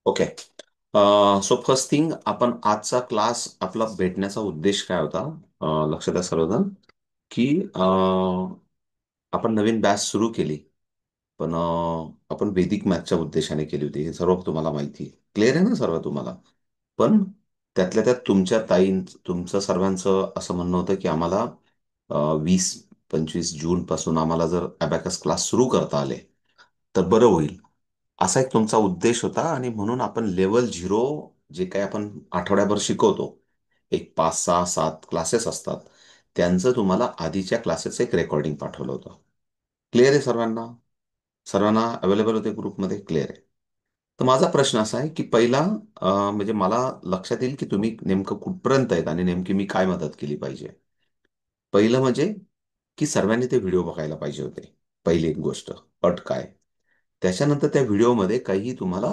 Okay. So first thing, आपण आजचा class आपला भेटण्याचा उद्देश काय होता? लक्षात द्या सर्वजण की आपण नवीन बॅच सुरू केली. पण आपण वैदिक मॅथच्या उद्देशाने केली होती, हे सर्व तुम्हाला माहिती क्लिअर आहे ना सर्व तुम्हाला? पण त्यातल्या त्यात तुमच्या तुमचं सर्वांचं असं म्हणणं होतं की आम्हाला 20-25 जून पासून आम्हाला जर अबॅकस क्लास सुरू करता आले तर बरं होईल, असा एक तुमचा उद्देश होता. आणि म्हणून आपण लेवल झिरो जे काही आपण आठवड्याभर शिकवतो, एक 5-6-7 क्लासेस असतात, त्यांचं तुम्हाला आधीच्या क्लासेसचं एक रेकॉर्डिंग पाठवलं होतं. क्लिअर आहे सर्वांना? सर्वांना अवेलेबल होते ग्रुपमध्ये? क्लिअर आहे? तर माझा प्रश्न असा आहे की पहिला, म्हणजे मला लक्षात येईल की तुम्ही नेमकं कुठपर्यंत आहेत आणि नेमकी मी काय मदत केली पाहिजे. पहिलं म्हणजे की सर्वांनी ते व्हिडिओ बघायला पाहिजे होते. पहिली एक गोष्ट, अट काय. त्याच्यानंतर त्या व्हिडिओमध्ये काही तुम्हाला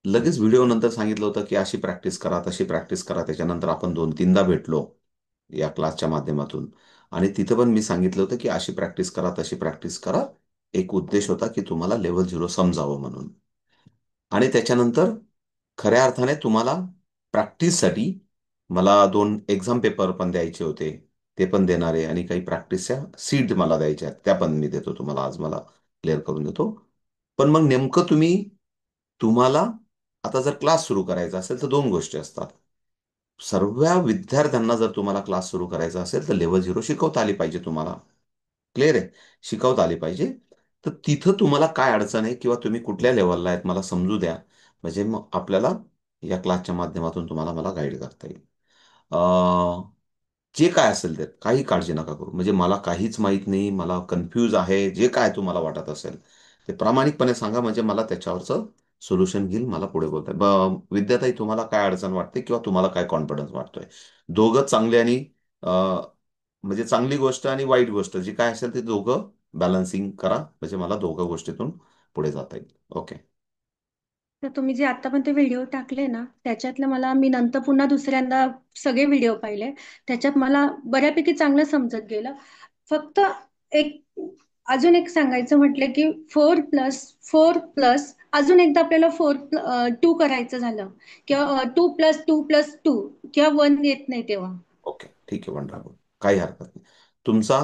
लगेच व्हिडिओ नंतर सांगितलं होतं की अशी प्रॅक्टिस करा, तशी प्रॅक्टिस करा. त्याच्यानंतर आपण 2-3दा भेटलो या क्लासच्या माध्यमातून, आणि तिथं पण मी सांगितलं होतं की अशी प्रॅक्टिस करा, तशी प्रॅक्टिस करा. एक उद्देश होता की तुम्हाला लेव्हल झिरो समजावं म्हणून. आणि त्याच्यानंतर खऱ्या अर्थाने तुम्हाला प्रॅक्टिससाठी मला 2 एक्झाम पेपर पण द्यायचे होते. ते पण देणार आहे, आणि काही प्रॅक्टिसच्या सीट मला द्यायच्या आहेत, त्या पण मी देतो तुम्हाला. आज मला क्लिअर करून देतो. पण मग नेमकं तुम्हाला आता जर क्लास सुरू करायचा असेल तर 2 गोष्टी असतात. सर्व विद्यार्थ्यांना जर तुम्हाला क्लास सुरू करायचा असेल तर लेव्हल झिरो शिकवता आली पाहिजे तुम्हाला. क्लिअर आहे? शिकवता आली पाहिजे. तर तिथं तुम्हाला काय अडचण आहे किंवा तुम्ही कुठल्या लेवलला आहेत मला समजू द्या. म्हणजे मग आपल्याला या क्लासच्या माध्यमातून तुम्हाला मला गाईड करता येईल. जे काय असेल ते काही काळजी नका करू. म्हणजे मला काहीच माहित नाही, मला कन्फ्यूज आहे, जे काय तुम्हाला वाटत असेल ते प्रामाणिकपणे सांगा. म्हणजे मला त्याच्यावरचं सोल्युशन घेईल. मला पुढे बोलताय विद्याताई, तुम्हाला काय अडचण वाटते किंवा तुम्हाला काय कॉन्फिडन्स वाटतोय? दोघं चांगले, आणि म्हणजे चांगली गोष्ट आणि वाईट गोष्ट जी काय असेल ते दोघं बॅलन्सिंग करा. म्हणजे मला दोघं गोष्टीतून पुढे जाता येईल. ओके. तर तुम्ही जे आता पण ते व्हिडिओ टाकले ना, त्याच्यातलं मी नंतर पुन्हा दुसऱ्यांदा सगळे व्हिडिओ पाहिले. त्याच्यात मला बऱ्यापैकी चांगलं समजत गेलं. फक्त एक अजून एक सांगायचं म्हटलं की 4+4+ अजून एकदा आपल्याला 4+2 करायचं झालं किंवा 2+2+2 किंवा 1 येत नाही तेव्हा. ओके, ठीक आहे, वंडरफुल. काही हरकत नाही. तुमचा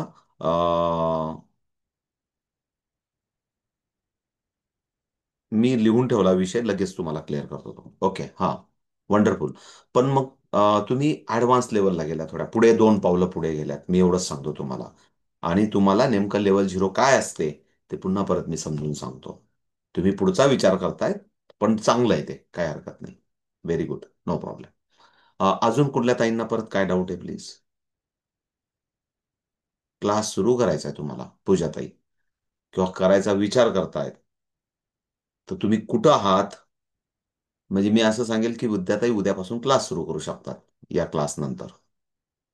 मी लिहून ठेवला विषय, लगेच तुम्हाला क्लिअर करतो तो. ओके, हां. वंडरफुल. पण मग तुम्ही ॲडव्हान्स लेवलला गेल्या, थोड्या पुढे 2 पावलं पुढे गेल्यात, मी एवढंच सांगतो तुम्हाला. आणि तुम्हाला नेमकं लेवल झिरो काय असते ते पुन्हा परत मी समजून सांगतो. तुम्ही पुढचा विचार करताय, पण चांगलं आहे ते, काय हरकत नाही. Very good, no problem. अजून कुठल्या ताईंना परत काय डाऊट आहे प्लीज? क्लास सुरू करायचा आहे तुम्हाला पूजाताई, किंवा करायचा विचार करतायत, तर तुम्ही कुठं आहात? म्हणजे मी असं सांगेल की विद्यार्थी उद्यापासून क्लास सुरू करू शकतात या क्लास नंतर.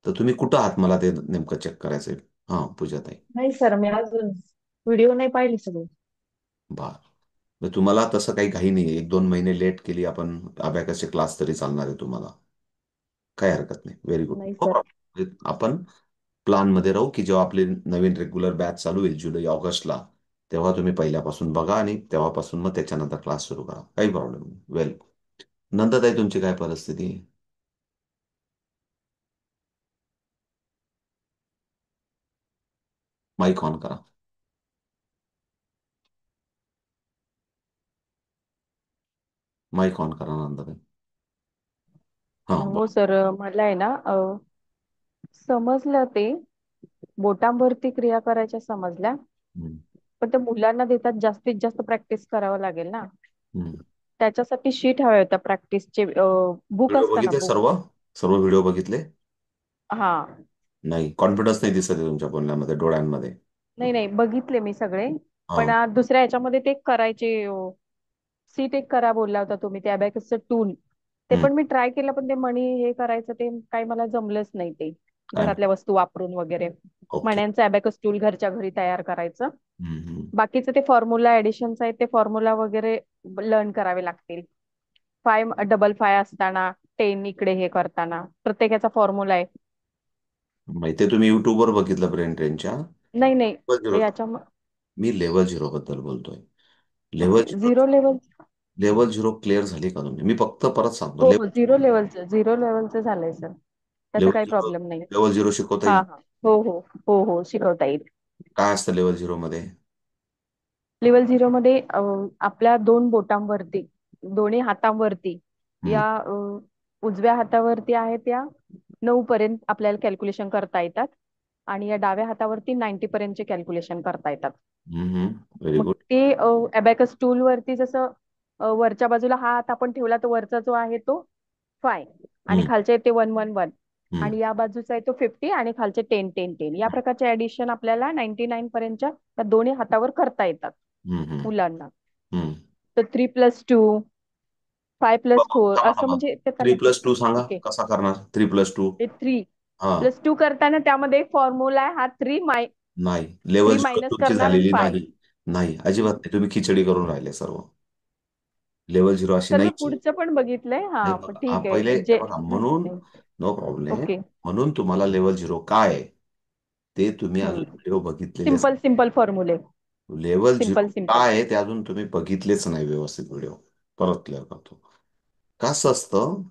तर तुम्ही कुठं आहात मला ते नेमकं चेक करायचंय. हां, पूजाताई. नाही सर, मी अजून व्हिडिओ नाही पाहिले सगळे. बर. मग तुम्हाला तसं काही घाई नाही, 1-2 महिने लेट केली आपण अबॅकसचे क्लास तरी चालणार आहे तुम्हाला. काही हरकत नाही. व्हेरी गुड, नाही नो सर. प्रॉब्लेम. आपण प्लान मध्ये राहू की जेव्हा आपली नवीन रेग्युलर बॅच चालू होईल जुलै-ऑगस्टला, तेव्हा तुम्ही पहिल्यापासून बघा आणि तेव्हापासून मग त्याच्यानंतर क्लास सुरू करा. काही प्रॉब्लेम नाही. वेल, नंतर ताई तुमची काय परिस्थिती आहे? माईक ऑन करा. माईक ऑन करा नंतर. हां, हो सर, मला आहे ना समजलं ते बोटांवरती क्रिया करायच्या समजल्या. हम्म, पण त्या मुलांना देतात जास्तीत जास्त प्रॅक्टिस करावं लागेल ना. हम्म. त्याच्यासाठी शीट हव्या होत्या प्रॅक्टिसचे, बुक व्हिडिओ असतं ना बघितले बुक. सर्व? सर्व व्हिडिओ बघितले? हा. नाही, कॉन्फिडन्स नाही दिसत आहे तुमच्या बोलण्यामध्ये, डोळ्यांमध्ये. नाही नाही, बघितले मी सगळे. पण हां. दुसऱ्या ह्याच्यामध्ये ते करायचे, सीट एक करा बोलला होता तुम्ही, ते अबॅकसचं टूल. ते हम्म. पण मी ट्राय केलं, पण ते मणी हे करायचं ते काही मला जमलंच नाही ते. काय? घरातल्या वस्तू वापरून वगैरे ओके. मण्यांचं अबॅकस टूल घरच्या घरी तयार करायचं. हम्म, हम्म. बाकीचं ते फॉर्म्युला ऍडिशनचं आहे, ते फॉर्म्युला वगैरे लर्न करावे लागतील. 5 डबल 5 असताना 10 इकडे हे करताना प्रत्येकाचा फॉर्म्युला आहे. माहिती आहे, तुम्ही युट्यूबवर बघितलं ब्रेन ट्रेनच्या? नाही नाही, लेवल झिरो. याच्या मी लेवल झिरो बद्दल बोलतोय. Level zero. Zero level. Level zero clear झाली का तुम्ही? मी फक्त परत सांगतो, हो हो, झिरो लेवलचं झालंय सर. त्याचा काही लेवल प्रॉब्लेम नाही. लेवल झिरो शिकवता हा येईल? हा. हो हो. हो हो, शिकवता येईल. काय असतं लेवल झिरो मध्ये? लेवल झिरो मध्ये आपल्या दोन बोटांवरती, दोन्ही हातांवरती, हम्म, या उजव्या हातावरती आहे त्या 9 पर्यंत आपल्याला कॅल्क्युलेशन करता येतात, आणि या डाव्या हातावरती 90 पर्यंतचे कॅल्क्युलेशन करता येतात. व्हेरी मग गुड. ते अबॅकस टूल वरती जसं वरच्या बाजूला हा हात आपण ठेवला तर वरचा जो आहे तो 5, आणि हम्म, खालचे ते 1 1 1, हम्म, आणि या बाजूचा आहे तो 50, आणि खालचे 10 10 10, या प्रकारचे ऍडिशन आपल्याला 99 पर्यंतच्या त्या दोन्ही हातावर करता येतात हम्म, हम्म, मुलांना. हम्म. तर 3+2, 5+4 थांबा असं, थांबा, म्हणजे ते थ्री त्यांना. प्लस टू सांगा ओके. कसा करणार? 3+2. ते थ्री हा. प्लस टू करताना त्यामध्ये एक फॉर्म्युला आहे, हा नाही, लेवल थ्री झिरो मायनस तुमची करणार आणि झालेली 5. नाही. नाही, अजिबात नाही, तुम्ही खिचडी करून राहिले सर्व. लेवल झिरो अशी सर मी नाहीच आहे. पुढचं पण बघितलंय, हे हा पण बघा, ठीक पहिले आहे हे जे. बघा, म्हणून नो प्रॉब्लेम. ओके. म्हणून तुम्हाला लेवल झिरो काय आहे ते तुम्ही अजून व्हिडिओ बघितलेलेच. सिम्पल सिम्पल फॉर्म्युले. Level zero simple simple. काय आहे ते अजून तुम्ही बघितलेच नाही व्यवस्थित व्हिडिओ. परत क्लिअर करतो. कसं असतं,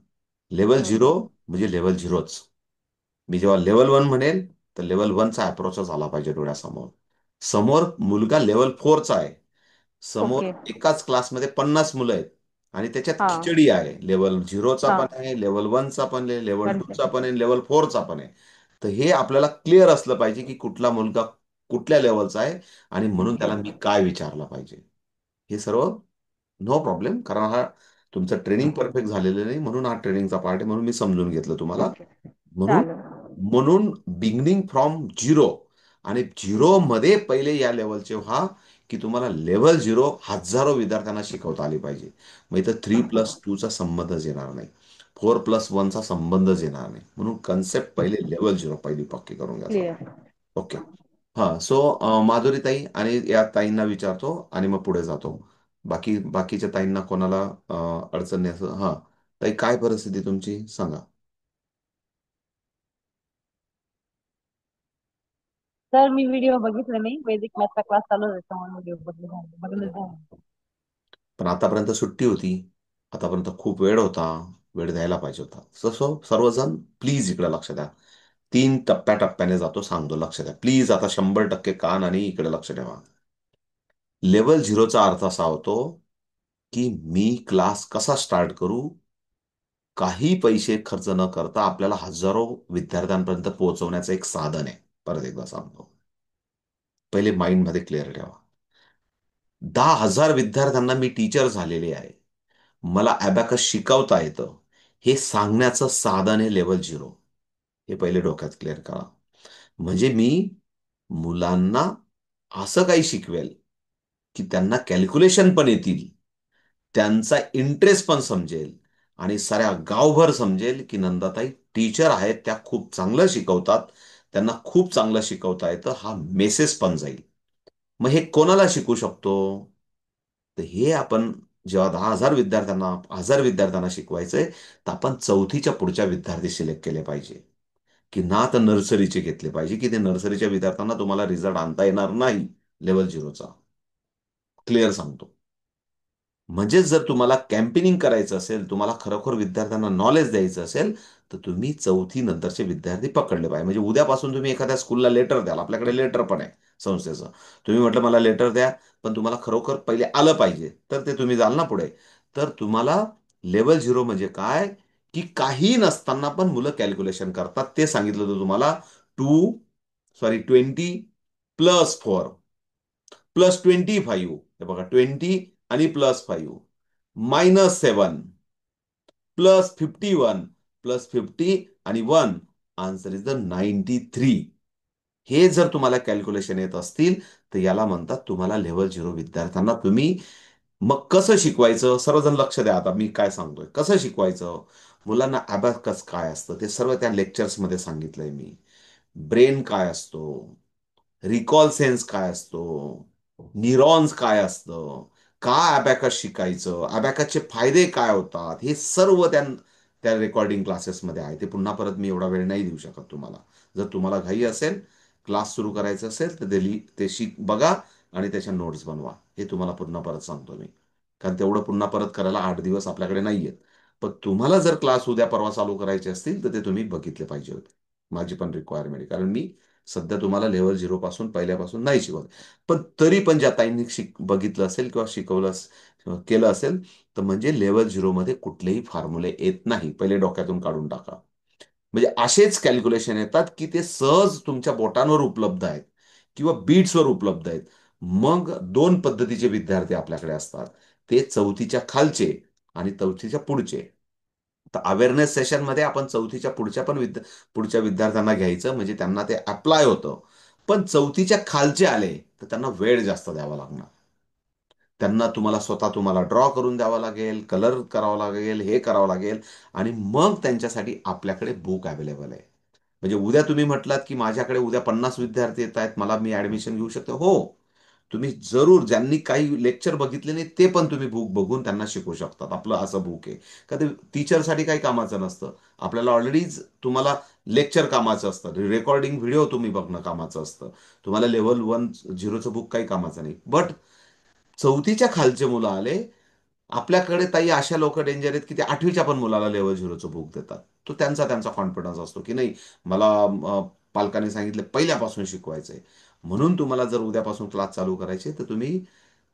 लेवल झिरो म्हणजे लेवल झिरोच. मी जेव्हा लेवल वन म्हणेल तर लेवल वनचा अप्रोचच आला पाहिजे डोळ्यासमोर. समोर मुलगा लेवल फोरचा आहे. समोर ओके. एकाच क्लासमध्ये 50 मुलं आहेत आणि त्याच्यात हा खिचडी आहे. लेवल झिरोचा हा. पण आहे, लेवल वनचा पण आहे, लेवल वन टूचा पण आहे, लेवल फोरचा पण आहे. तर हे आपल्याला क्लिअर असलं पाहिजे की कुठला मुलगा कुठल्या लेवलचा आहे आणि म्हणून ओके. त्याला मी काय विचारलं पाहिजे. हे सर्व नो प्रॉब्लेम, कारण हा तुमचं ट्रेनिंग परफेक्ट झालेलं नाही, म्हणून हा ट्रेनिंगचा पार्ट आहे, म्हणून मी समजून घेतलं तुम्हाला. ओके. म्हणून चालेल. म्हणून बिगनिंग फ्रॉम झिरो, आणि झिरो मध्ये पहिले या लेवलचे व्हा की तुम्हाला लेवल झिरो हजारो विद्यार्थ्यांना शिकवता आली पाहिजे. मग इथं 3+2चा संबंधच येणार नाही, 4+1चा संबंधच येणार नाही. म्हणून कन्सेप्ट पहिले लेवल झिरो पहिली पक्की करून घ्या सर. क्लिअर. ओके. हा, सो माधुरी ताई आणि या ताईंना विचारतो आणि मग पुढे जातो. बाकीच्या ताईंना कोणाला अडचण नाही असं. हा, ताई काय परिस्थिती तुमची सांगा. सर मी व्हिडिओ बघितला नाही, बेसिक मॅथचा क्लास चालू आहे त्यामुळे व्हिडिओ बघणं झालं. पण आतापर्यंत सुट्टी होती, आतापर्यंत खूप वेळ होता, वेळ द्यायला पाहिजे होता. सो सर्वजण प्लीज इकडे लक्ष द्या. 3 टप्प्याटप्प्याने जातो, सांगतो, लक्ष द्या प्लीज. आता 100% कान आणि इकडे लक्ष ठेवा. लेवल झिरोचा अर्थ असा होतो की मी क्लास कसा स्टार्ट करू, काही पैसे खर्च न करता आपल्याला हजारो विद्यार्थ्यांपर्यंत पोहोचवण्याचं एक साधन आहे. परत एकदा सांगतो, पहिले माइंडमध्ये क्लिअर ठेवा. 10,000 विद्यार्थ्यांना मी टीचर झालेले आहे, मला अबॅकस शिकवता येतं, हे सांगण्याचं साधन आहे लेवल झिरो. हे पहिले डोक्यात क्लिअर करा. म्हणजे मी मुलांना असं काही शिकवेल की त्यांना कॅल्क्युलेशन पण येतील, त्यांचा इंटरेस्ट पण समजेल, आणि साऱ्या गावभर समजेल की नंदाताई टीचर आहेत, त्या खूप चांगलं शिकवतात, त्यांना खूप चांगलं शिकवता येतं, हा मेसेज पण जाईल. मग हे कोणाला शिकू शकतो? तर हे आपण जेव्हा 10,000 विद्यार्थ्यांना शिकवायचंय, तर आपण चौथीच्या पुढच्या विद्यार्थी सिलेक्ट केले पाहिजे, की ना तर नर्सरीचे घेतले पाहिजे, की ते नर्सरीच्या विद्यार्थ्यांना तुम्हाला रिझल्ट आणता येणार नाही लेवल झिरोचा. क्लिअर सांगतो. म्हणजेच जर तुम्हाला कॅम्पेनिंग करायचं असेल, तुम्हाला खरोखर विद्यार्थ्यांना नॉलेज द्यायचं असेल, तर तुम्ही चौथी नंतरचे विद्यार्थी पकडले पाहिजे. म्हणजे उद्यापासून तुम्ही एखाद्या स्कूलला लेटर द्याल, आपल्याकडे लेटर पण आहे संस्थेचं. तुम्ही म्हटलं मला लेटर द्या, पण तुम्हाला खरोखर पहिले आलं पाहिजे, तर ते तुम्ही जाल ना पुढे. तर तुम्हाला लेवल झिरो म्हणजे काय, की काही नसताना पण मुलं कॅल्क्युलेशन करतात, ते सांगितलं होतं तुम्हाला. 20+4 +25, हे बघा, 20 आणि +5, -7, +51, +50 आणि 1, आन्सर इज द 93. हे जर तुम्हाला कॅल्क्युलेशन येत असतील, तर याला म्हणतात तुम्हाला लेवल झिरो विद्यार्थ्यांना तुम्ही. मग कसं शिकवायचं? सर्वजण लक्ष द्या, आता मी काय सांगतोय कसं शिकवायचं. मुलांना अबॅकस काय असतं ते सर्व त्या लेक्चर्समध्ये सांगितलंय मी. ब्रेन काय असतो, रिकॉल सेन्स काय असतो, न्यूरॉन्स काय असतं, का अबॅकस शिकायचं, अबॅकसचे फायदे काय होतात, हे सर्व त्या त्या रेकॉर्डिंग क्लासेसमध्ये आहे. ते पुन्हा परत मी एवढा वेळ नाही देऊ शकत तुम्हाला. जर तुम्हाला घाई असेल, क्लास सुरू करायचं असेल, तर ते शिक बघा आणि त्याच्या नोट्स बनवा. हे तुम्हाला पुन्हा परत सांगतो मी. कारण तेवढं पुन्हा परत करायला 8 दिवस आपल्याकडे नाहीयेत. पण तुम्हाला जर क्लास उद्या परवा चालू करायचे असतील तर ते तुम्ही बघितले पाहिजे होते. माझी पण रिक्वायरमेंट आहे, कारण मी सध्या तुम्हाला लेव्हल 0 पासून पहिल्यापासून नाही शिकवत. पण तरी पण ज्या ताईंनी बघितलं असेल किंवा शिकवलं केलं असेल, तर म्हणजे लेव्हल 0 मध्ये कुठलेही फॉर्म्युले येत नाही, पहिले डोक्यातून काढून टाका. म्हणजे असेच कॅल्क्युलेशन येतात की ते सहज तुमच्या बोटांवर उपलब्ध आहेत किंवा बीट्सवर उपलब्ध आहेत. मग दोन पद्धतीचे विद्यार्थी आपल्याकडे असतात, ते चौथीच्या खालचे आणि चौथीच्या पुढचे. तर अवेअरनेस सेशनमध्ये आपण चौथीच्या पुढच्या पण पुढच्या विद्यार्थ्यांना घ्यायचं, म्हणजे त्यांना ते अप्लाय होतं. पण चौथीच्या खालचे आले तर त्यांना वेळ जास्त द्यावा लागणार. त्यांना तुम्हाला ड्रॉ करून द्यावा लागेल, कलर करावा लागेल, हे करावं लागेल. आणि मग त्यांच्यासाठी आपल्याकडे बुक अवेलेबल आहे. म्हणजे उद्या तुम्ही म्हटलात की माझ्याकडे उद्या 50 विद्यार्थी येत आहेत, मला मी ऍडमिशन घेऊ शकतो. हो, तुम्ही जरूर, ज्यांनी काही लेक्चर बघितले नाही ते पण तुम्ही बुक बघून त्यांना शिकवू शकतात. आपलं असं बुक आहे का ते टीचरसाठी काही कामाचं नसतं. आपल्याला ऑलरेडीच तुम्हाला लेक्चर कामाचं असतं, रेकॉर्डिंग व्हिडिओ तुम्ही बघणं कामाचं असतं. तुम्हाला लेव्हल 1-0चं बुक काही कामाचं नाही. बट चौथीच्या खालचे मुलं आले, आपल्याकडे ताई अशा लोक डेंजर आहेत की ते 8वीच्या पण मुलाला लेव्हल 0चं बुक देतात. तो त्यांचा त्यांचा कॉन्फिडन्स असतो की नाही, मला पालकांनी सांगितलं पहिल्यापासून शिकवायचंय. म्हणून तुम्हाला जर उद्यापासून क्लास चालू करायचे तर तुम्ही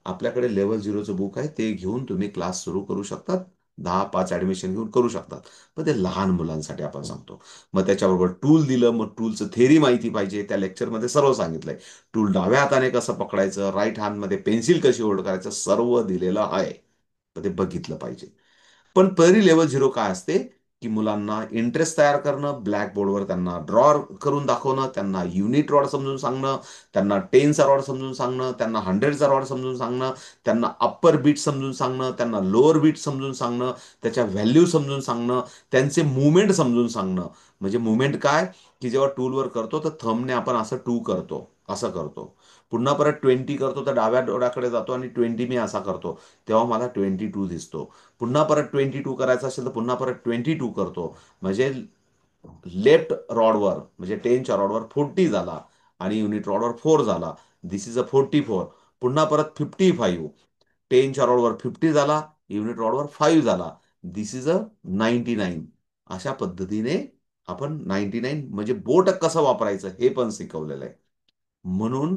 आपल्याकडे लेव्हल 0चं बुक आहे, ते घेऊन तुम्ही क्लास सुरू करू शकतात. 10-5 ऍडमिशन घेऊन करू शकतात. पण ते लहान मुलांसाठी आपण सांगतो. मग त्याच्याबरोबर टूल दिलं, मग टूलचं थेरी माहिती पाहिजे. त्या लेक्चरमध्ये सर्व सांगितलंय. टूल डाव्या हाताने कसं पकडायचं, राईट हँडमध्ये पेन्सिल कशी होल्ड करायचं, सर्व दिलेलं आहे. तर ते बघितलं पाहिजे. पण तरी लेवल 0 काय असते की मुलांना इंटरेस्ट तयार करणं, ब्लॅकबोर्डवर त्यांना ड्रॉ करून दाखवणं, त्यांना युनिट रॉड समजून सांगणं, त्यांना 10चा रॉड समजून सांगणं, त्यांना 100चा रॉड समजून सांगणं, त्यांना अप्पर बीट समजून सांगणं, त्यांना लोअर बीट समजून सांगणं, त्याच्या व्हॅल्यू समजून सांगणं, त्यांचे मुवमेंट समजून सांगणं. म्हणजे मुवमेंट काय, की जेव्हा टूलवर करतो तर थंबने आपण असं टू करतो, असं करतो. पुन्हा परत 20 करतो तर डाव्या डोळ्याकडे जातो आणि 20 मी असा करतो, तेव्हा मला 22 दिसतो. पुन्हा परत 22 करायचं असेल तर पुन्हा परत 22 करतो. म्हणजे लेफ्ट रॉडवर, म्हणजे 10च्या रॉडवर 40 झाला आणि युनिट रॉडवर 4 झाला. दिस इज अ 44. पुन्हा परत 55, 10च्या रॉडवर 50 झाला, युनिट रॉडवर 5 झाला. दिस इज अ 99. अशा पद्धतीने आपण 99 म्हणजे बोट कसं वापरायचं हे पण शिकवलेलं आहे. म्हणून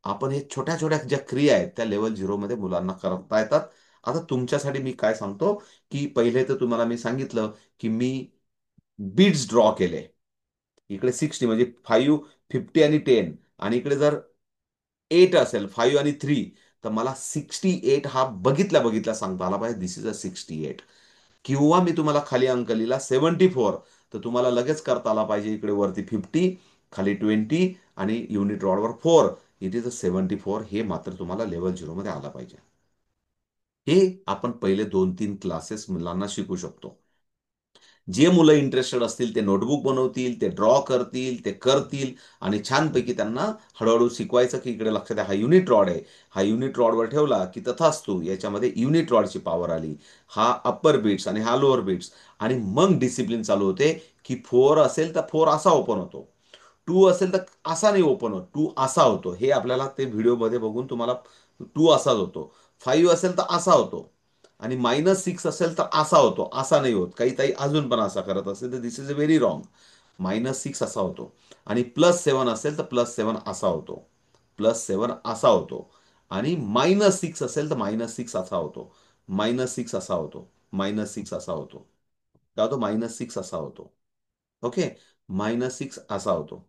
आपण हे छोट्या छोट्या ज्या क्रिया आहेत त्या लेवल 0 मध्ये मुलांना करता येतात. आता तुमच्यासाठी मी काय सांगतो, की पहिले तर तुम्हाला मी सांगितलं की मी बीट्स ड्रॉ केले. इकडे 60 म्हणजे 5, 50 आणि 10, आणि इकडे जर 8 असेल, 5 आणि 3, तर मला 68 हा बघितल्या बघितल्या सांगता आला पाहिजे, दिस इज अ 68. किंवा मी तुम्हाला खाली अंक लिहिला 74, तर तुम्हाला लगेच करता आला पाहिजे इकडे वरती 50, खाली 20 आणि युनिट रॉडवर 4. It is a 74. हे मात्र तुम्हाला लेवल 0 मध्ये आला पाहिजे. हे आपण पहिले 2-3 क्लासेस मुलांना शिकू शकतो. जे मुलं इंटरेस्टेड असतील ते नोटबुक बनवतील, ते ड्रॉ करतील, ते करतील आणि छानपैकी त्यांना हळूहळू शिकवायचं की इकडे लक्ष द्या, हा युनिट रॉड आहे. हा युनिट रॉडवर ठेवला की तथास्तु याच्यामध्ये युनिट रॉडची पॉवर आली. हा अप्पर बीट्स आणि हा लोअर बीट्स. आणि मग डिसिप्लिन चालू होते की 4 असेल तर 4 असा ओपन होतो. 2 असेल तर असा नाही ओपन होत, 2 असा होतो. हे आपल्याला ते व्हिडिओमध्ये बघून तुम्हाला 2 असाच होतो. 5 असेल तर असा होतो. आणि -6 असेल तर असा होतो, असा नाही होत. काही ताई अजून पण असा करत असेल तर दिस इज अ व्हेरी रॉंग. -6 असा होतो. आणि +7 असेल तर +7 असा होतो. +7 असा होतो. आणि -6 असेल तर -6 असा होतो. -6 असा होतो. -6 असा होतो. काय होतो? -6 असा होतो. ओके. -6 असा होतो.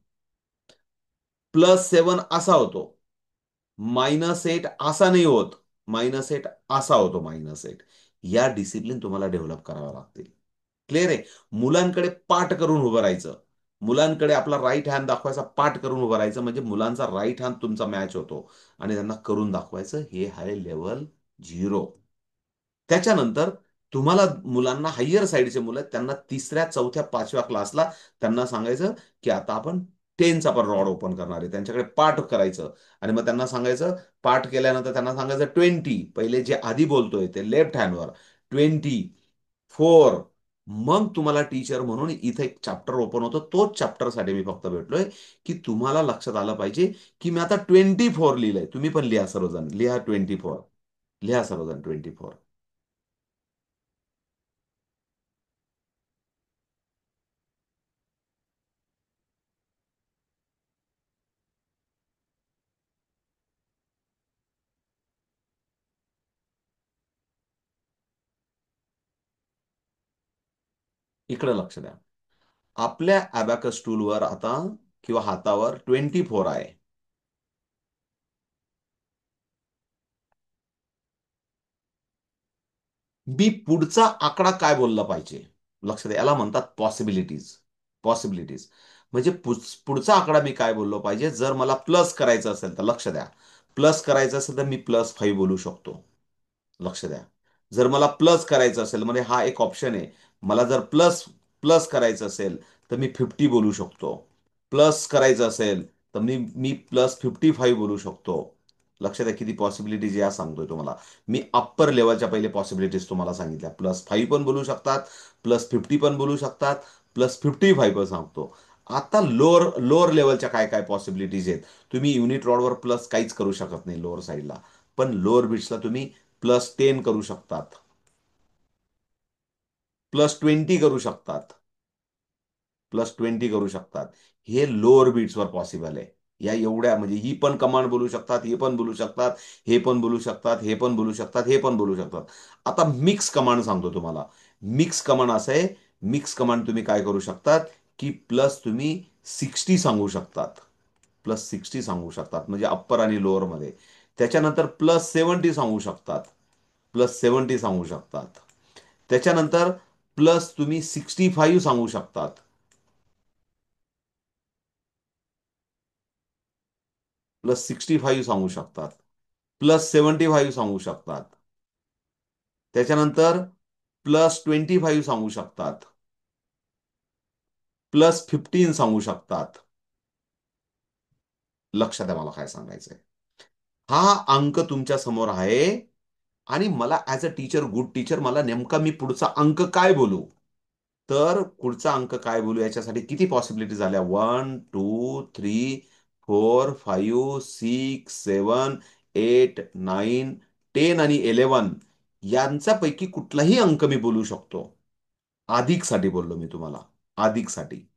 +7 असा होतो. -8 असा नाही होत. -8 असा होतो. -8 या डिसिप्लिन तुम्हाला डेव्हलप कराव्या लागतील. क्लिअर आहे? मुलांकडे पाठ करून उभं राहायचं. मुलांकडे आपला राईट हँड दाखवायचा, पाठ करून उभं राहायचं, म्हणजे मुलांचा राईट हँड तुमचा मॅच होतो आणि त्यांना करून दाखवायचं. हे आहे लेवल 0. त्याच्यानंतर तुम्हाला मुलांना हायर साईडचे मुलं आहेत, त्यांना 3ऱ्या, 4थ्या, 5व्या क्लासला त्यांना सांगायचं की आता आपण 10चा पण रॉड ओपन करणार आहे. त्यांच्याकडे पाठ करायचं आणि मग त्यांना सांगायचं, पाठ केल्यानंतर त्यांना सांगायचं 20. पहिले जे आधी बोलतोय ते लेफ्ट हँडवर 20, 4. मग तुम्हाला टीचर म्हणून इथे एक चॅप्टर ओपन होतो. तोच चॅप्टरसाठी मी फक्त भेटलोय की तुम्हाला लक्षात आलं पाहिजे की मी आता 24 लिहिलंय. तुम्ही पण लिहा सर्वजण. लिहा 24. लिहा सर्वजण 24. इकडे लक्ष द्या. आपल्या अबॅकस टूलवर आता किंवा हातावर 24 आहे. मी पुढचा आकडा काय बोलला पाहिजे? लक्ष द्या, याला म्हणतात पॉसिबिलिटीज. पॉसिबिलिटीज म्हणजे पुढचा आकडा मी काय बोललो पाहिजे. जर मला प्लस करायचं असेल तर लक्ष द्या, प्लस करायचं असेल तर मी +5 बोलू शकतो. लक्ष द्या, जर मला प्लस करायचं असेल म्हणजे हा एक ऑप्शन आहे. मला जर प्लस प्लस करायचं असेल तर मी 50 बोलू शकतो. प्लस करायचं असेल तर मी मी +55 बोलू शकतो. लक्षात द्या किती पॉसिबिलिटीज या सांगतोय तुम्हाला. मी अप्पर लेवलच्या पहिले पॉसिबिलिटीज तुम्हाला सांगितल्या. +5 पण बोलू शकतात, +50 पण बोलू शकतात, +55 पण सांगतो. आता लोअर लोअर लेवलच्या काय काय पॉसिबिलिटीज आहेत. तुम्ही युनिट रॉडवर प्लस काहीच करू शकत नाही लोअर साईडला, पण लोअर बिट्सला तुम्ही +10 करू शकतात, +20 करू शकतात, +20 करू शकतात. हे लोअर बीट्सवर पॉसिबल आहे. या एवढ्या म्हणजे ही पण कमांड बोलू शकतात, हे पण बोलू शकतात, हे पण बोलू शकतात, हे पण बोलू शकतात, हे पण बोलू शकतात. आता मिक्स कमांड सांगतो तुम्हाला. मिक्स कमांड असं आहे. मिक्स कमांड तुम्ही काय करू शकतात की प्लस तुम्ही 60 सांगू शकतात. +60 सांगू शकतात म्हणजे अप्पर आणि लोअर मध्ये. त्याच्यानंतर +70 सांगू शकतात. +70 सांगू शकतात. त्याच्यानंतर प्लस तुम्ही 65 सांगू शकतात. +65 सांगू शकतात. +75 सांगू शकतात. त्याच्यानंतर +25 सांगू शकतात. +15 सांगू शकतात. लक्षात द्या मला काय सांगायचंय. हा अंक तुमच्या समोर आहे आणि मला as a teacher, good teacher, मला नेमका मी पुढचा अंक काय बोलू. तर पुढचा अंक काय बोलू याच्यासाठी किती पॉसिबिलिटी झाल्या. 1 2 3 4 5 6 7 8 9 10 आणि 11 यांच्यापैकी कुठलाही अंक मी बोलू शकतो. अधिकसाठी बोललो मी तुम्हाला. अधिकसाठी.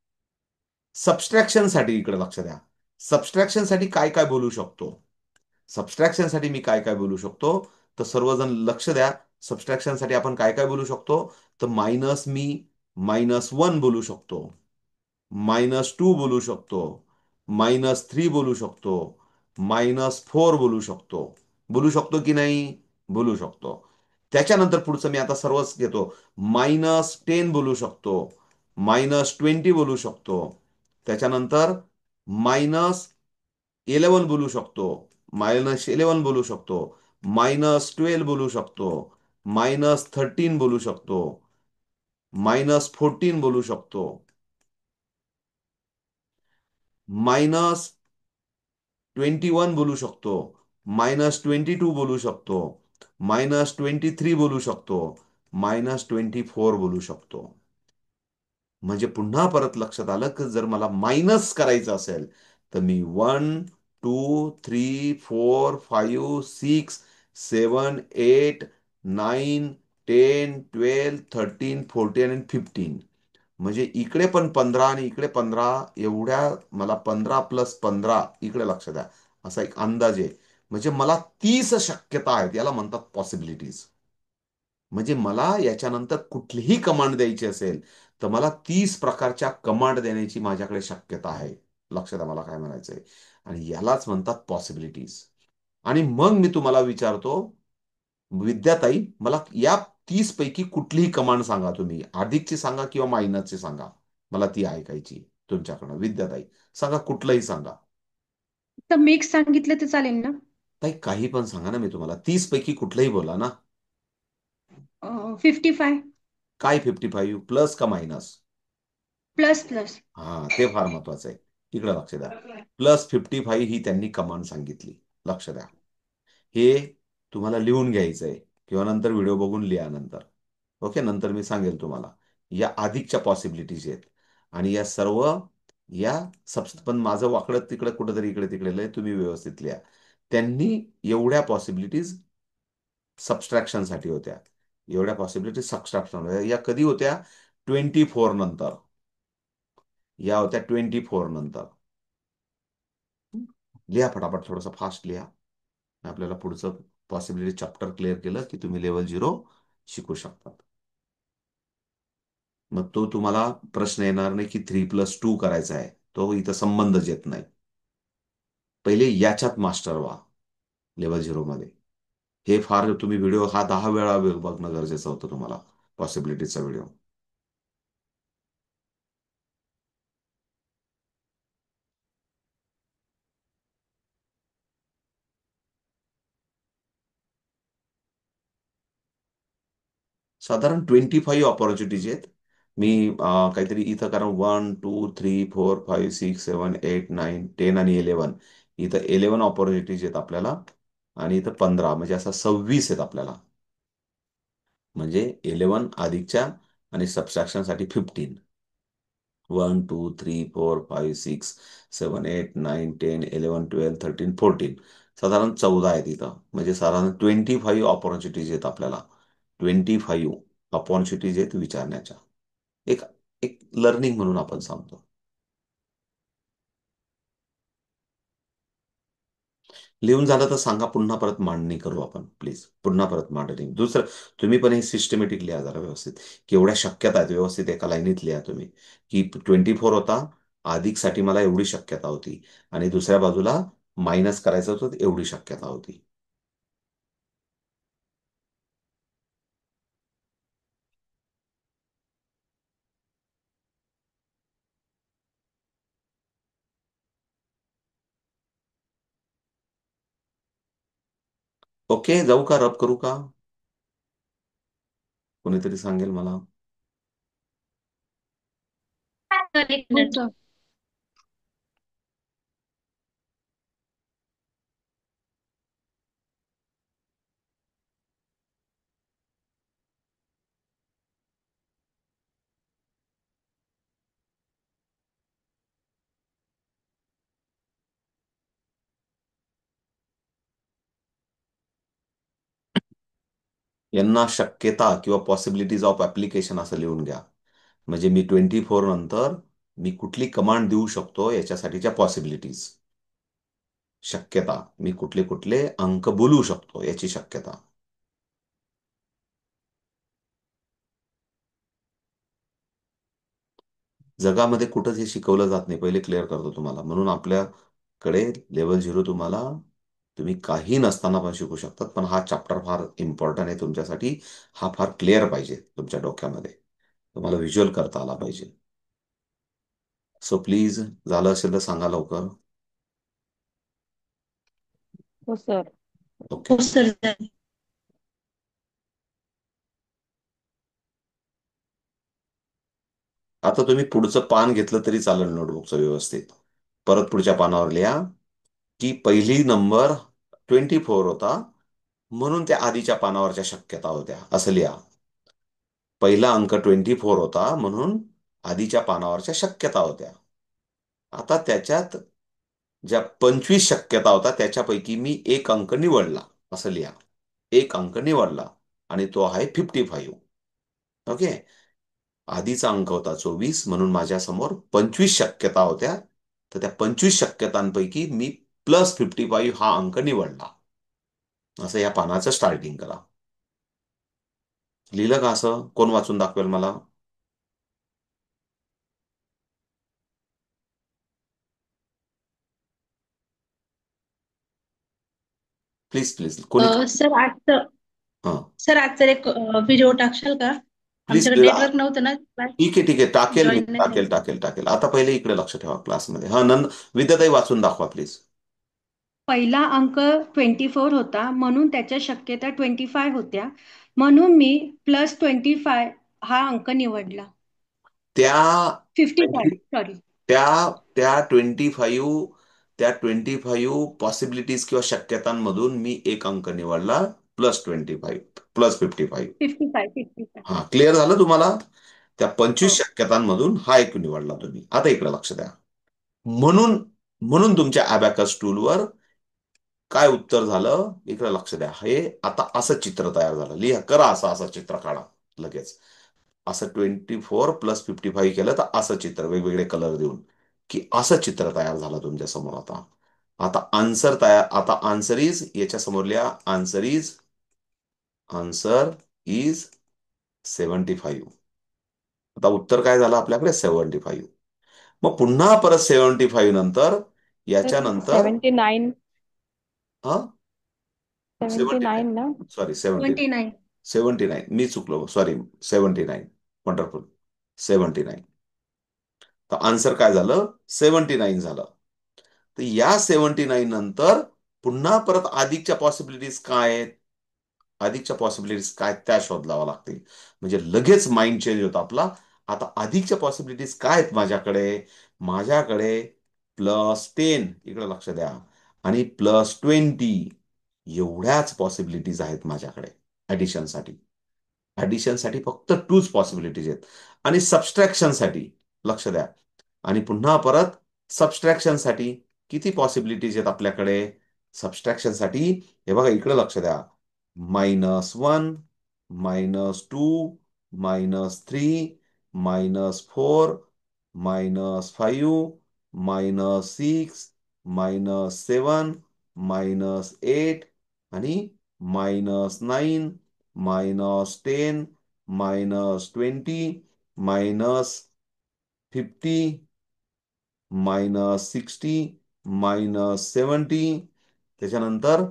सबस्ट्रॅक्शनसाठी इकडे लक्ष द्या. सबस्ट्रॅक्शनसाठी काय काय बोलू शकतो. सबस्ट्रॅक्शनसाठी मी काय काय बोलू शकतो. तर सर्वजण लक्ष द्या. सबस्ट्रॅक्शनसाठी आपण काय काय बोलू शकतो. तर मायनस मी -1 बोलू शकतो, -2 बोलू शकतो, -3 बोलू शकतो, -4 बोलू शकतो. बोलू शकतो की नाही. बोलू शकतो. त्याच्यानंतर पुढचं मी आता सर्वच घेतो. -10 बोलू शकतो, -20 बोलू शकतो. त्याच्यानंतर -11 बोलू शकतो, -11 बोलू शकतो, -12 बोलू शकतो, -13 बोलू शकतो, -14 बोलू शकतो, -21 बोलू शकतो, -22 बोलू शकतो, -23 बोलू शकतो, -24 बोलू शकतो. म्हणजे पुन्हा परत लक्षात आलं की जर मला मायनस करायचं असेल तर मी 1 2 3 4 5 6 7 8 9 10 12 13 14 आणि 15. म्हणजे इकडे पण 15 आणि इकडे 15. एवढ्या मला 15 + 15 इकडे लक्ष द्या असा एक अंदाज आहे. म्हणजे मला 30 शक्यता आहेत. याला म्हणतात पॉसिबिलिटीज. म्हणजे मला याच्यानंतर कुठलीही कमांड द्यायची असेल तर मला 30 प्रकारच्या कमांड देण्याची माझ्याकडे शक्यता आहे. लक्षात द्या मला काय म्हणायचंय. आणि यालाच म्हणतात पॉसिबिलिटीज. आणि मग मी तुम्हाला विचारतो, विद्याताई मला या 30 पैकी कुठलीही कमांड सांगा. तुम्ही अधिकची सांगा किंवा मायनसची सांगा. मला ती ऐकायची तुमच्याकडनं. विद्याताई सांगा, कुठलंही सांगा. तर मिक्स सांगितलं तर चालेल ना? ताई काही पण सांगा ना. मी तुम्हाला 30 पैकी कुठलंही बोला ना. 55. काय 55 प्लस का मायनस? Plus plus. हा ते फार महत्वाचं आहे. इकडे लक्ष द्या. +55 ही त्यांनी कमांड सांगितली. लक्ष द्या. हे तुम्हाला लिहून घ्यायचंय किंवा नंतर व्हिडिओ बघून लिहा नंतर. ओके, नंतर मी सांगेल तुम्हाला. या अधिकच्या पॉसिबिलिटीज आहेत आणि या सर्व या पण माझं वाकडं तिकडं कुठंतरी इकडे तिकडे लय तुम्ही व्यवस्थित लिहा. त्यांनी एवढ्या पॉसिबिलिटीज सबस्ट्रॅक्शनसाठी होत्या. एवढ्या पॉसिबिलिटीज सबस्ट्रॅक्शन होत्या. या कधी होत्या? 24 नंतर. या होत्या 24 नंतर. लिहा फटाफट, थोडंसं फास्ट लिहा. आपल्याला पुढचं पॉसिबिलिटी चॅप्टर क्लिअर केलं की तुम्ही लेवल 0 शिकू शकता. मग तो तुम्हाला प्रश्न येणार नाही की 3+2 करायचा आहे, तो इथं संबंधच येत नाही. पहिले याच्यात मास्टर व्हा लेवल झिरो मध्ये. हे फार तुम्ही व्हिडिओ हा 10 वेळा बघणं गरजेचं होतं तुम्हाला, पॉसिबिलिटीचा व्हिडिओ. साधारण 25 ऑपॉर्च्युनिटीज आहेत. मी काहीतरी इथं, कारण 1 2 3 4 5 6 7 8 9 10 आणि 11, इथं 11 ऑपॉर्च्युनिटीज आहेत आपल्याला. आणि इथं 15, म्हणजे असं 26 आहेत आपल्याला. म्हणजे 11 अधिकच्या आणि सबट्रॅक्शनसाठी 15. 1 2 3 4 5 6 7 8 9 10 11 12 13 14, साधारण 14 आहेत इथं. म्हणजे साधारण 25 ऑपॉर्च्युनिटीज आहेत आपल्याला. 25 ऑपॉर्च्युनिटीज आहेत विचारण्याच्या. एक एक लर्निंग म्हणून आपण सांगतो. लिहून झालं तर सांगा, पुन्हा परत मांडणी करू आपण, प्लीज. पुन्हा परत मांडणी. दुसरं, तुम्ही पण हे सिस्टमॅटिक लिहा जरा व्यवस्थित, की एवढ्या शक्यता आहेत व्यवस्थित एका लाईनीत लिहा तुम्ही. की 24 होता, अधिकसाठी मला एवढी शक्यता होती, आणि दुसऱ्या बाजूला मायनस करायचं होतं तर एवढी शक्यता होती. ओके, जाऊ का, रब करू का? कोणीतरी सांगेल मला. सर, एक हो मिनिट. सर. यांना शक्यता किंवा पॉसिबिलिटीज ऑफ ऍप्लिकेशन असं लिहून घ्या. म्हणजे मी 24 नंतर मी कुठली कमांड देऊ शकतो याच्यासाठीच्या पॉसिबिलिटीज. शक्यता, मी कुठले कुठले अंक बोलू शकतो याची शक्यता. जगामध्ये कुठंच हे शिकवलं जात नाही, पहिले क्लिअर करतो तुम्हाला. म्हणून आपल्याकडे लेवल झिरो तुम्हाला, तुम्ही काही नसताना पण शिकू शकतात. पण हा चॅप्टर फार इम्पॉर्टंट आहे तुमच्यासाठी. हा फार क्लिअर पाहिजे तुमच्या डोक्यामध्ये, तुम्हाला व्हिज्युअल करता आला पाहिजे. सो प्लीज, झालं असेल तर सांगा लवकर. हो सर. ओके. हो सर. आता तुम्ही पुढचं पान घेतलं तरी चालेल नोटबुकचं व्यवस्थित. परत पुढच्या पानावर लिहा की पहिली नंबर 24 होता, म्हणून त्या आधीच्या पानावरच्या शक्यता होत्या, असं लिहा. पहिला अंक 24 होता, म्हणून आधीच्या पानावरच्या शक्यता होत्या. आता त्याच्यात ज्या 25 शक्यता होता त्याच्यापैकी मी एक अंक निवडला, असं लिहा. एक अंक निवडला, आणि तो आहे 55. ओके. आधीचा अंक होता 24, म्हणून माझ्या समोर 25 शक्यता होत्या. तर त्या 25 शक्यतांपैकी मी +55 हा अंक निवडला. असं या पानाचं स्टार्टिंग करा. लिहिलं का असं? कोण वाचून दाखवेल मला? प्लीज प्लीज, कोणी. सर आजचं हा, सर आजचं एक व्हिडिओ टाकशाल का? प्लीज आमच्याकडे प्लीज. नेटवर्क नव्हतं ना, क्लास ठीक आहे ठीक आहे, टाकेल मी, जॉईन नाही टाकेल झालं. टाकेल टाकेल. आता पहिले इकडे लक्ष ठेवा क्लासमध्ये. हा, विद्याताई वाचून दाखवा प्लीज. पहिला अंक 24 होता, म्हणून त्याच्या शक्यता 25 होत्या, म्हणून मी +25 हा अंक निवडला. त्या 55, सॉरी. त्या त्या 25 पॉसिबिलिटीज किंवा शक्यतांमधून मी एक अंक निवडला, +25 +55. 55 55. हा, क्लिअर झालं तुम्हाला? त्या 25 हो. शक्यतांमधून हा एक निवडला तुम्ही. आता इकडे लक्ष द्या. म्हणून म्हणून तुमच्या अबॅकस टूलवर काय उत्तर झालं, इकडे लक्ष द्या. हे आता असं चित्र तयार झालं. लिहा, करा असं असं चित्र काढा लगेच. असं 24 + 55 केलं तर असं चित्र, वेगवेगळे कलर देऊन, की असं चित्र तयार झालं तुमच्या समोर. आता आता आन्सर तयार. आता आन्सर इज, याच्या समोर लिहा, आन्सर इज 75. आता उत्तर काय झालं आपल्याकडे 75. मग पुन्हा परत 75 नंतर तर याच्यानंतर 79, हा 79, 79 ना. सॉरी 70, 29. 79 मी चुकलो, सॉरी 79. वंडरफुल, 79. तर आन्सर काय झालं? 79 झालं. तर या 79 नंतर पुन्हा परत अधिकच्या पॉसिबिलिटीज काय आहेत? अधिकच्या पॉसिबिलिटीज काय त्या शोधाव्या लागतील. म्हणजे लगेच माइंड चेंज होतो आपला. आता अधिकच्या पॉसिबिलिटीज काय आहेत माझ्याकडे +10, इकडे लक्ष द्या, आणि +20, एवढ्याच पॉसिबिलिटीज आहेत माझ्याकडे ऍडिशनसाठी. ऍडिशनसाठी फक्त 2च पॉसिबिलिटीज आहेत. आणि सबस्ट्रॅक्शनसाठी लक्ष द्या, आणि पुन्हा परत सबस्ट्रॅक्शनसाठी किती पॉसिबिलिटीज आहेत आपल्याकडे? सबस्ट्रॅक्शनसाठी हे बघा, इकडे लक्ष द्या, -1, -2, -3, -4, -5, -6, -7, -8, आणि -9, -10, -20, -50, -60, -70, त्याच्यानंतर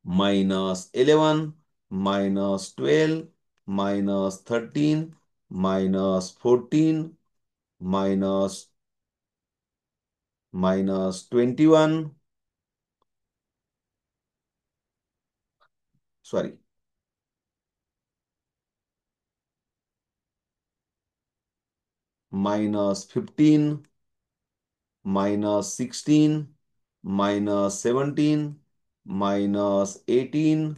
-11, -12, -13, -14, -21, सॉरी, -15, -16, -17, -18,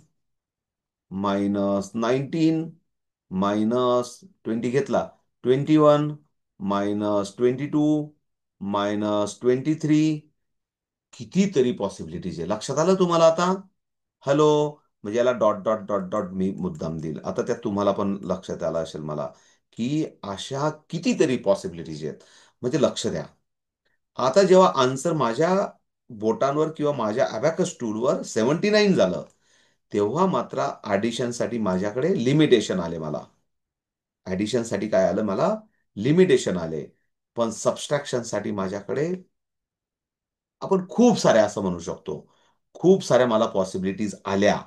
-19, -20 घेतला, 21, -22, -23, कितीतरी पॉसिबिलिटीज आहे. लक्षात आलं तुम्हाला आता? हॅलो, म्हणजे याला डॉट डॉट डॉट डॉट मी मुद्दाम देईल. आता त्यात तुम्हाला पण लक्षात आलं असेल मला, की अशा कितीतरी पॉसिबिलिटीज आहेत. म्हणजे लक्ष द्या, आता जेव्हा आन्सर माझ्या बोटांवर किंवा माझ्या अबॅकस टूलवर 79 झालं, तेव्हा मात्र ॲडिशनसाठी माझ्याकडे लिमिटेशन आले मला. ॲडिशनसाठी काय आलं मला? लिमिटेशन आले. पण सबस्ट्रॅक्शनसाठी माझ्याकडे आपण खूप साऱ्या, असं म्हणू शकतो, खूप साऱ्या मला पॉसिबिलिटीज आल्या.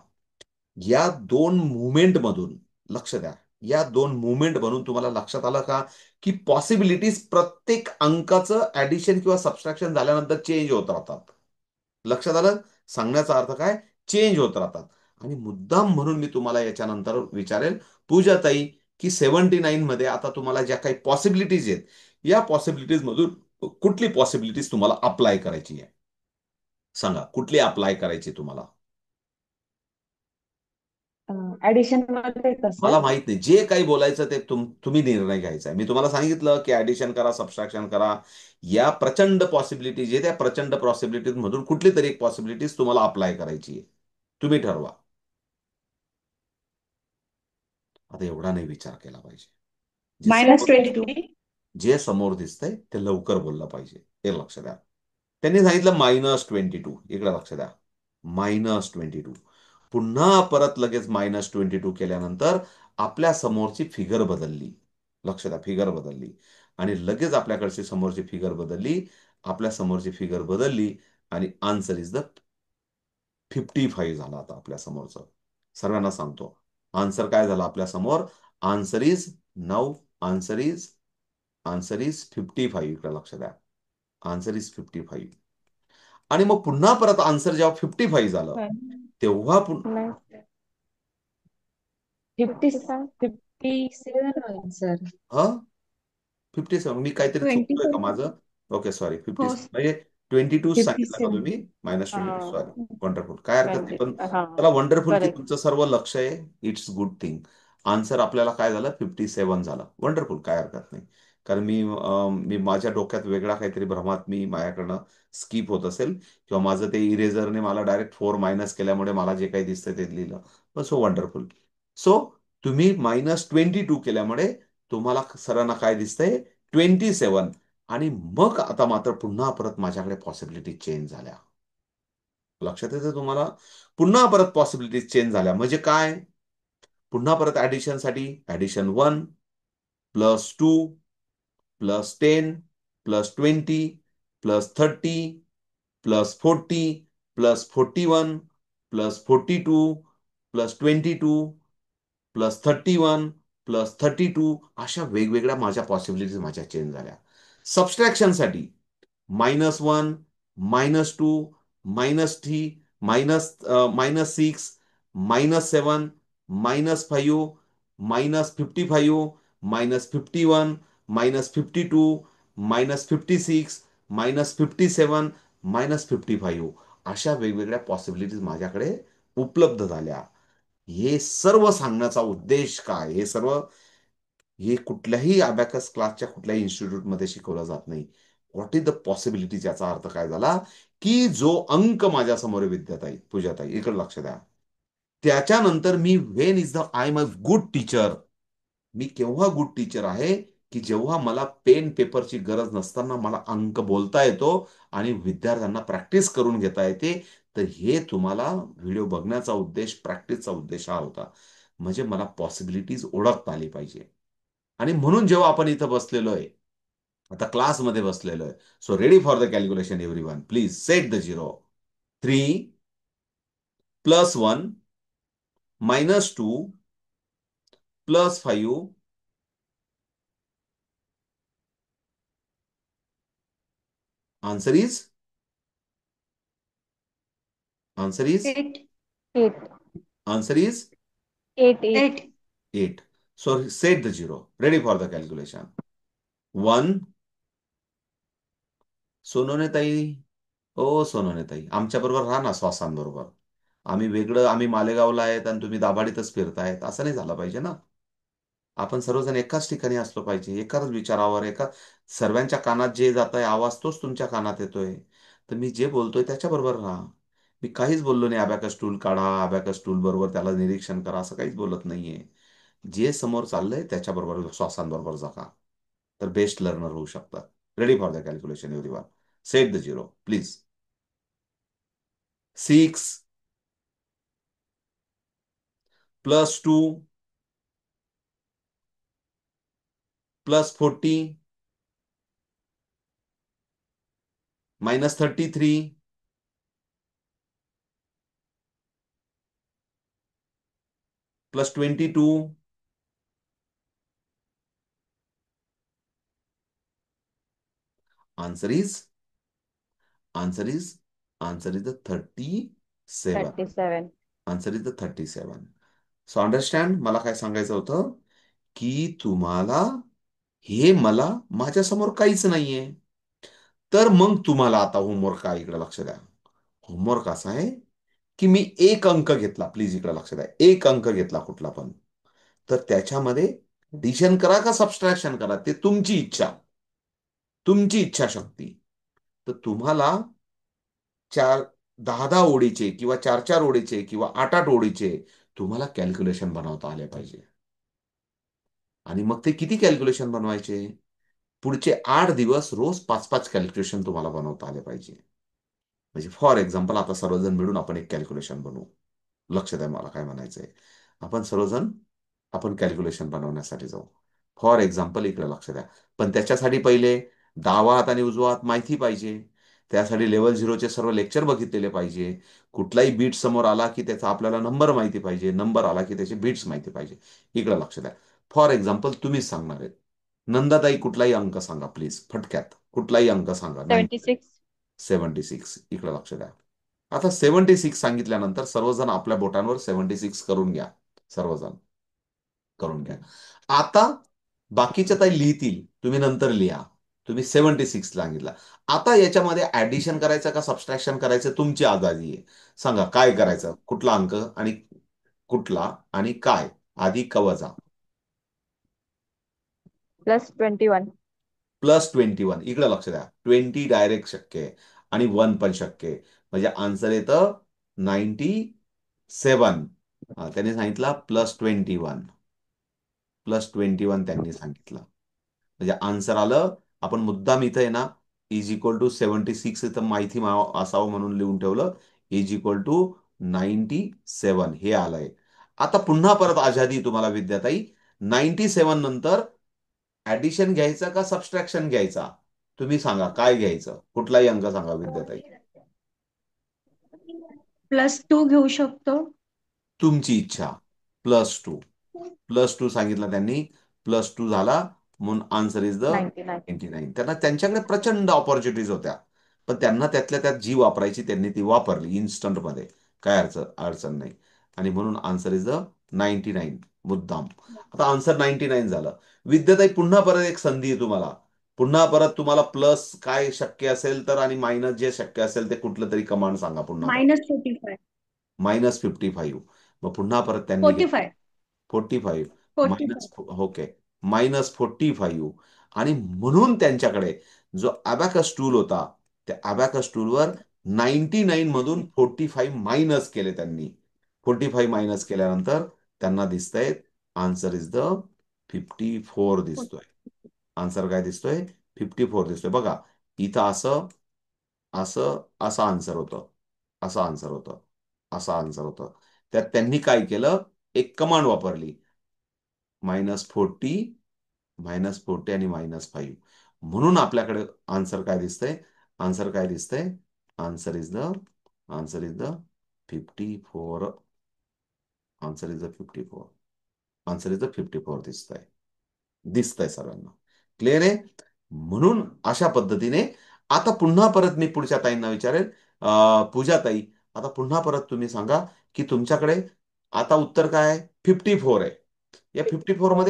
या दोन मुवमेंट मधून लक्ष द्या, या दोन मुवमेंट म्हणून तुम्हाला लक्षात आलं का, की पॉसिबिलिटीज प्रत्येक अंकाचं ऍडिशन किंवा सबस्ट्रॅक्शन झाल्यानंतर चेंज होत राहतात. लक्षात आलं? सांगण्याचा अर्थ काय? चेंज होत राहतात. आणि मुद्दाम म्हणून मी तुम्हाला याच्यानंतर विचारेल, पूजाताई, की 79 मध्ये आता तुम्हाला ज्या काही पॉसिबिलिटीज आहेत, या पॉसिबिलिटीज मधून कुठली पॉसिबिलिटीज तुम्हाला अप्लाय करायची आहे? सांगा, कुठली अप्लाय करायची तुम्हाला? ऍडिशन मध्ये का मला सर? माहित नाही, जे काही बोलायचं ते तुम्ही निर्णय घ्यायचा आहे. मी तुम्हाला सांगितलं की ऍडिशन करा, सबस्ट्रॅक्शन करा. या प्रचंड पॉसिबिलिटीज आहे, त्या प्रचंड पॉसिबिलिटीज मधून कुठली तरी एक पॉसिबिलिटीज तुम्हाला अप्लाय करायची आहे. तुम्ही ठरवा. आता एवढा नाही विचार केला पाहिजे. जे मायनस समोर 22. जे समोर दिसतंय ते लवकर बोललं पाहिजे, हे लक्ष द्या. त्यांनी सांगितलं -22, इकडे लक्ष द्या, -22. पुन्हा परत लगेच -22 केल्यानंतर आपल्या समोरची फिगर बदलली. लक्ष द्या, फिगर बदलली. आणि लगेच आपल्याकडची समोरची फिगर बदलली. आपल्या समोरची फिगर बदलली आणि आन्सर इज द 55 झाला. आता आपल्या समोरचं सर्वांना सांगतो, आन्सर काय झाला आपल्या समोर? Answer is 9. Answer is 55. इकडे लक्ष द्या, आन्सर इज 55. आणि मग पुन्हा परत आन्सर जेव्हा 55 झालं, तेव्हा नाही, 57. 57 होईल सर. हा 57, मी काहीतरी चुकतोय का 27. माझं? ओके, सॉरी, हो. 57 म्हणजे 22 सांगितलं का 57. तुम्ही? -22, हा, सॉरी. वंडरफुल, काय हरकत नाही. 20, पण हा, चला, वंडरफुल की करेक्ट. तुमचं सर्व लक्ष आहे. It's good thing. आन्सर आपल्याला काय झालं? 57 झालं. वंडरफुल, काय हरकत नाही. कारण मी माझ्या डोक्यात वेगळा काहीतरी भ्रमात माझ्याकडनं स्किप होत असेल, किंवा माझं ते इरेझरने मला डायरेक्ट 4 मायनस केल्यामुळे मला जे काही दिसतं ते लिहिलं. पण सो वंडरफुल. सो तुम्ही -22 केल्यामुळे तुम्हाला सरांना काय दिसतंय? 27. आणि मग आता मात्र पुन्हा परत माझ्याकडे पॉसिबिलिटी चेंज झाल्या. लक्षात येतं तुम्हाला? पुन्हा परत पॉसिबिलिटीज चेंज झाल्या म्हणजे काय? पुन्हा परत ऍडिशनसाठी ऍडिशन 1, +2 +10 +20 +30 +40 +41 +42 +22 +31 +32 अशा वेगवेगळ्या माझ्या पॉसिबिलिटीज माझ्या चेंज झाल्या. सबस्ट्रॅक्शनसाठी -1 -2 -3 -6 -7 -5 -55 -51 -52 -56 -57 -55 अशा वेगवेगळ्या पॉसिबिलिटीज माझ्याकडे उपलब्ध झाल्या. हे सर्व सांगण्याचा उद्देश काय? हे कुठल्याही अबॅकस क्लासच्या कुठल्याही इन्स्टिट्यूटमध्ये शिकवलं जात नाही. व्हॉट इज द पॉसिबिलिटीज, याचा अर्थ काय झाला, की जो अंक माझ्यासमोर आहे विद्याताई, पूजाताई, इकडे लक्ष द्या. त्याच्यानंतर मी when is the I am a good teacher. मी केव्हा गुड टीचर आहे, की जेव्हा मला पेन पेपरची गरज नसताना मला अंक बोलता येतो आणि विद्यार्थ्यांना प्रॅक्टिस करून घेता येते. तर हे तुम्हाला व्हिडिओ बघण्याचा उद्देश, प्रॅक्टिसचा उद्देश हा होता. म्हणजे मला पॉसिबिलिटीज ओळखता आली पाहिजे. आणि म्हणून जेव्हा आपण इथं बसलेलो आहे, आता क्लासमध्ये बसलेलो आहे, so ready for the calculation everyone, please set the zero. 3 +1 -2 +5 answer is answer is 8. Eight. Answer is 8. 8. 8. So set the zero. Ready for the calculation. 1. Sonone ताई, ओ सोनोने ताई, आमच्या बरोबर राहा ना श्वासांबरोबर. आम्ही वेगळं, आम्ही मालेगावला आहेत आणि तुम्ही दाभाडीतच फिरतायत, असं नाही झालं पाहिजे ना. आपण सर्वजण एकाच ठिकाणी असलो पाहिजे, एकाच विचारावर, सर्वांच्या कानात जे जात आहे आवाज तोच तुमच्या कानात येतोय. तर मी जे बोलतोय त्याच्याबरोबर राहा. मी काहीच बोललो नाही अबॅकस टूल काढा, अबॅकस टूल बरोबर त्याला निरीक्षण करा, असं काहीच बोलत नाहीये. जे समोर चाललंय त्याच्याबरोबर श्वासांबरोबर जगा, तर बेस्ट लर्नर होऊ शकतात. Ready for the calculation everyone. Set the zero please. 6 +2 +40 -33 +22 answer is answer is answer is the 37. 37. Answer is the 37. So understand, मला काय सांगायचं होतं, की तुम्हाला हे मला माझ्यासमोर काहीच नाहीये. तर मग तुम्हाला आता होमवर्क काय, इकडे लक्ष द्या. होमवर्क असा आहे, की मी एक अंक घेतला, प्लीज इकडे लक्ष द्या, एक अंक घेतला कुठला पण, तर त्याच्यामध्ये डिशन करा का सबस्ट्रॅक्शन करा, ते तुमची इच्छा, तुमची इच्छाशक्ती. तर तुम्हाला चार 10-10 ओळीचे किंवा 4-4 ओळीचे किंवा 8-8 ओळीचे तुम्हाला कॅल्क्युलेशन बनवता आले पाहिजे. आणि मग ते किती कॅल्क्युलेशन बनवायचे? पुढचे 8 दिवस रोज 5-5 कॅल्क्युलेशन तुम्हाला बनवता आले पाहिजे. म्हणजे फॉर एक्झाम्पल, आता सर्वजण मिळून आपण एक कॅल्क्युलेशन बनवू. लक्ष द्या, मला काय म्हणायचंय. आपण सर्वजण आपण कॅल्क्युलेशन बनवण्यासाठी जाऊ. फॉर एक्झाम्पल, इकडे लक्ष द्या. पण त्याच्यासाठी पहिले डावा हात आणि उजवा हात माहिती पाहिजे. त्यासाठी लेवल झिरोचे सर्व लेक्चर बघितलेले पाहिजे. कुठलाही बीट समोर आला की त्याचा आपल्याला नंबर माहिती पाहिजे, नंबर आला की त्याचे बीट्स माहिती पाहिजे. इकडे लक्ष द्या. फॉर एक्झाम्पल तुम्हीच सांगणार आहेत. नंदाताई, कुठलाही अंक सांगा प्लीज, फटक्यात कुठलाही अंक सांगा. 76. 76. इकडे लक्ष द्या. आता 76 सांगितल्यानंतर सर्वजण आपल्या बोटांवर 76 करून घ्या. सर्वजण करून घ्या. आता बाकीच्या ताई लिहितील, तुम्ही नंतर लिहा. तुम्ही 76 सांगितला. आता याच्यामध्ये ऍडिशन करायचं का सबस्ट्रॅक्शन करायचं, तुमची आजादी आहे. सांगा काय करायचं, कुठला अंक आणि कुठला आणि काय, आधी कवचा. +21. +21. इकडे लक्ष द्या. 20 डायरेक्ट शक्य आहे आणि 1 पण शक्य आहे. म्हणजे आन्सर येतं 97. त्यांनी सांगितलं +21. +21 त्यांनी सांगितलं. म्हणजे आन्सर आलं. आपण मुद्दाम इथं आहे ना, =76 इथं माहिती असावं म्हणून लिहून ठेवलं. =97 हे आलंय. आता पुन्हा परत आझादी तुम्हाला विद्याताई. 97 नंतर ऍडिशन घ्यायचं का सबस्ट्रॅक्शन घ्यायचा? तुम्ही सांगा काय घ्यायचं, कुठलाही अंक सांगा विद्याताई. +2 घेऊ शकतो. तुमची इच्छा. +2. +2 सांगितलं त्यांनी. +2 झाला म्हणून आन्सर इज द 99. 99. त्यांना त्यांच्याकडे प्रचंड ऑपॉर्च्युनिटीज होत्या, पण त्यांना त्यातल्या त्यात जी वापरायची त्यांनी ती वापरली इन्स्टंट मध्ये. काय अडचण अडचण नाही. आणि म्हणून आन्सर इज द 99. मुद्दाम. आता आन्सर 99 झालं. विद्याताई पुन्हा परत एक संधी आहे तुम्हाला. पुन्हा परत तुम्हाला प्लस काय शक्य असेल तर आणि मायनस जे शक्य असेल ते कुठलं तरी कमांड सांगा पुन्हा परत. -45. -55. मग पुन्हा परत त्यांनी घेतलं. 45. 45. 45. Minus, okay, -45. आणि म्हणून त्यांच्याकडे जो अबॅकस टूल होता, त्या अबॅकस टूलवर 99 मधून 45 मायनस केले त्यांनी. 45 मायनस केल्यानंतर त्यांना दिसतंय आन्सर इज द 54 दिसतोय. आन्सर काय दिसतोय? 54 दिसतोय. बघा इथं असं असं असं आन्सर होतं, असं आन्सर होतं, असं आन्सर होतं. त्यात त्यांनी काय केलं, एक कमांड वापरली. -40, -40 आणि -5. म्हणून आपल्याकडे आन्सर काय दिसतंय? आन्सर काय दिसतंय? Answer is the answer is the 54. Answer is the 54. Answer is the 54 दिसतंय. दिसतंय सर्वांना. क्लिअर आहे? म्हणून अशा पद्धतीने आता पुन्हा परत मी पुढच्या ताईंना विचारेल. पूजा ताई, आता पुन्हा परत तुम्ही सांगा की तुमच्याकडे आता उत्तर काय आहे? 54 आहे. या 54 मध्ये